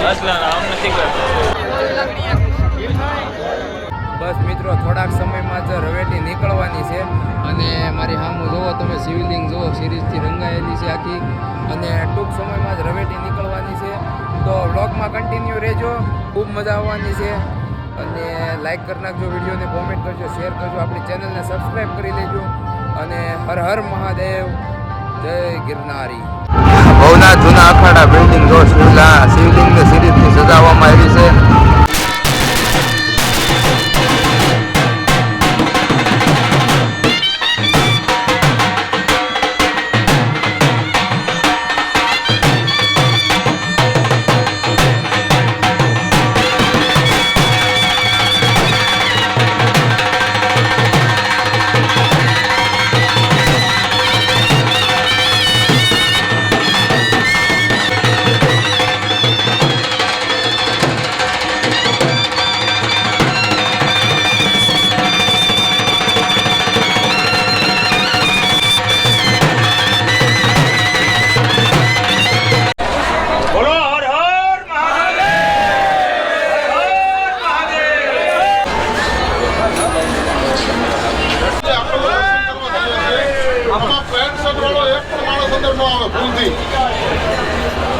બસ મિત્રો થોડાક સમયમાં જ રવેટી નીકળવાની છે અને મારી સામું જુઓ તમે શિવલિંગ જુઓ સિરીઝથી રંગાયેલી છે આખી અને ટૂંક સમયમાં જ રવેટી નીકળવાની છે. તો વ્લોગમાં કન્ટિન્યુ રહેજો, ખૂબ મજા આવવાની છે અને લાઈક કરી નાખજો વિડીયોને, કોમેન્ટ કરજો, શેર કરજો, આપણી ચેનલને સબસ્ક્રાઈબ કરી લેજો અને હર હર મહાદેવ, જય ગિરનારી. ભવનાથ જૂના અખાડા બિલ્ડિંગ જો શિવલિંગને સિરીઝથી સજાવવામાં આવી છે.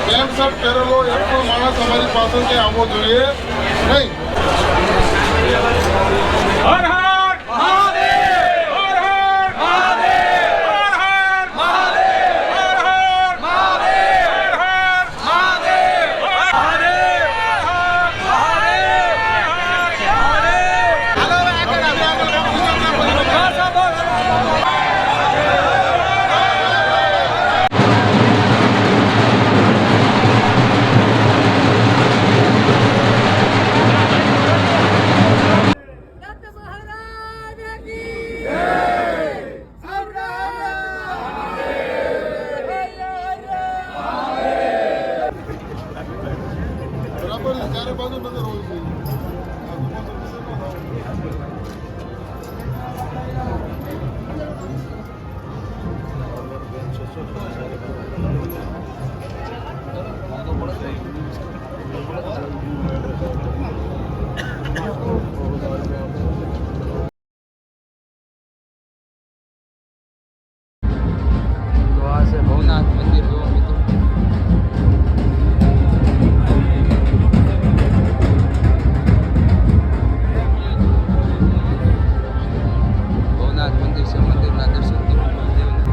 પેન્ટ શર્ટ પહેરેલો એક પણ માણસ અમારી પાસેથી આવવો જોઈએ નહીં. હર હર મહાદેવ, હર હર મહાદેવ, હર હર મહાદેવ, હર હર મહાદેવ, હર હર મહાદેવ, મહાદેવ, ચારે બાજુ નજર હોવી જોઈએ. તો આ છે ભવનાથ મંદિર જુઓ મિત્રો. ભવનાથ મંદિર છે, મંદિરના દર્શન કરો મહાદેવના.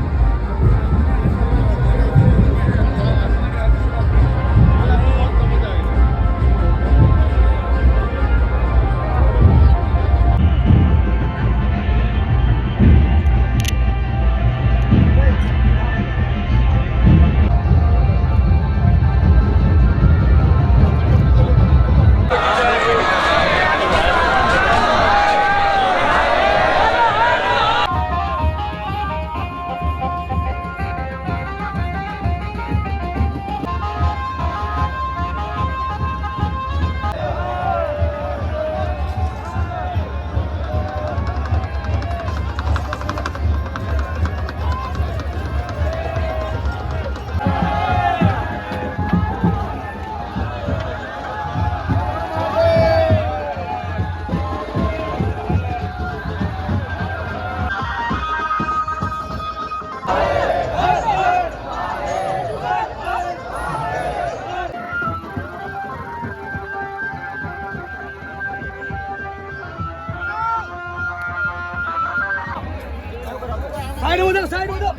સાઈડ ઉડો.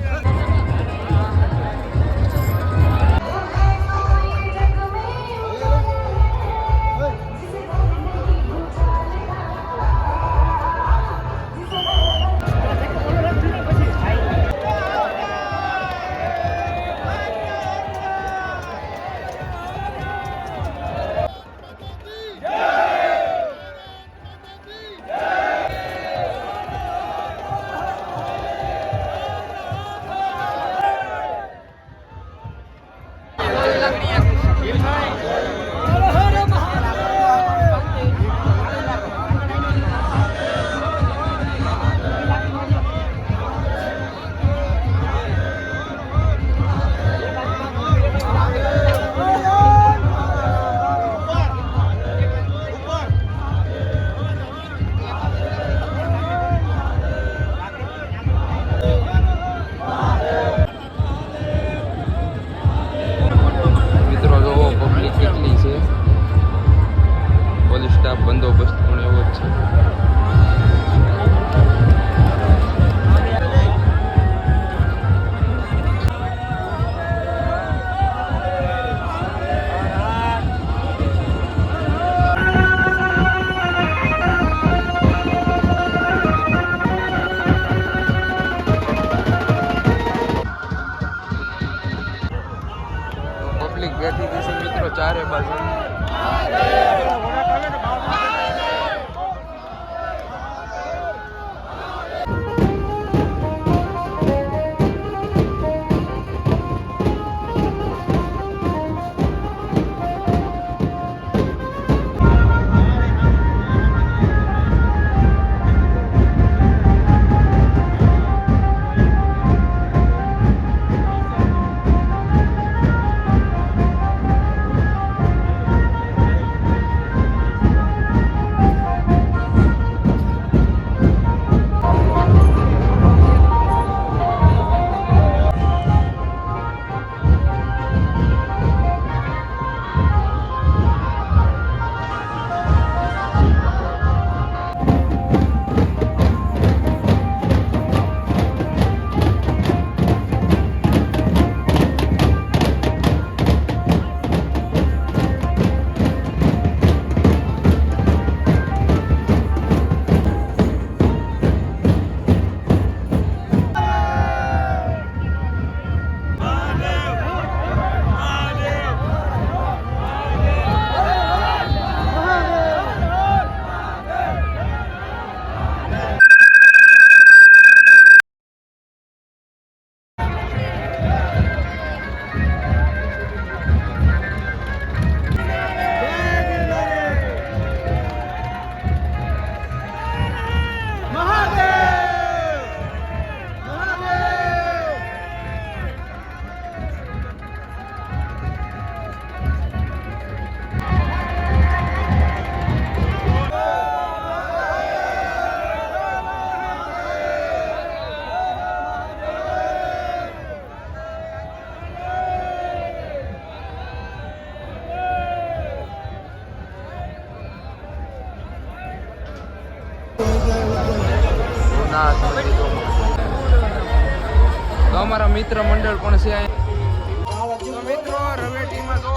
તો અમારા મિત્ર મંડળ પણ છે અહીંયા. તો મિત્રો રવેટીમાં જો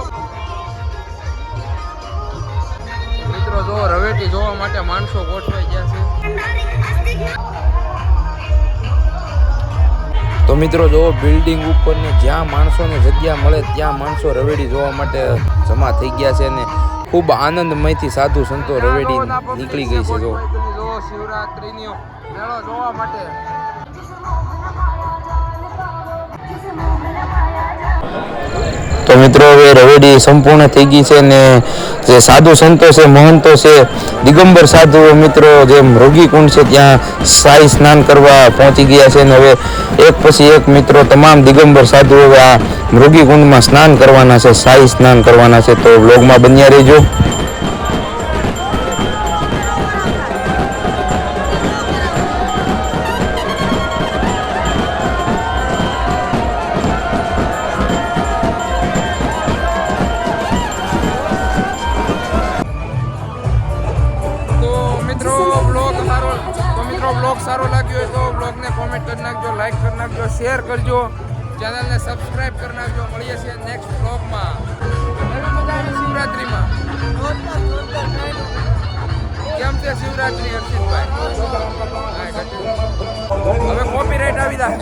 મિત્રો જો રવેટી જોવા માટે માણસો ગોઠવાઈ ગયા છે. તો મિત્રો જો બિલ્ડિંગ ઉપર ને જ્યાં માણસોને જગ્યા મળે ત્યાં માણસો રવેડી જોવા માટે જમા થઈ ગયા છે અને ખૂબ આનંદમયથી સાધુ સંતો રવેડી નીકળી ગઈ છે. જો શિવરાત્રીનો મેળો જોવા માટે તો મિત્રો હવે રવેડી સંપૂર્ણ થઈ ગઈ છે ને જે સાધુ સંતો છે, મહંતો છે, દિગંબર સાધુઓ મિત્રો જે મૃગીકુંડ છે ત્યાં શાહી સ્નાન કરવા પહોંચી ગયા છે. ને હવે એક પછી એક મિત્રો તમામ દિગંબર સાધુઓ હવે આ મૃગીકુંડમાં સ્નાન કરવાના છે, શાહી સ્નાન કરવાના છે. તો વ્લોગમાં બન્યા રહેજો. બ્લોગ સારો લાગ્યો હોય તો બ્લોગને કોમેન્ટ કરી નાખજો, લાઈક કરી નાખજો, શેર કરજો, ચેનલને સબસ્ક્રાઇબ કરી નાખજો. મળીએ છીએ નેક્સ્ટ બ્લોગમાં. શિવરાત્રીમાં કેમ છે શિવરાત્રી હર્ષિતભાઈ? હવે કોપીરાઇટ આવી જાય.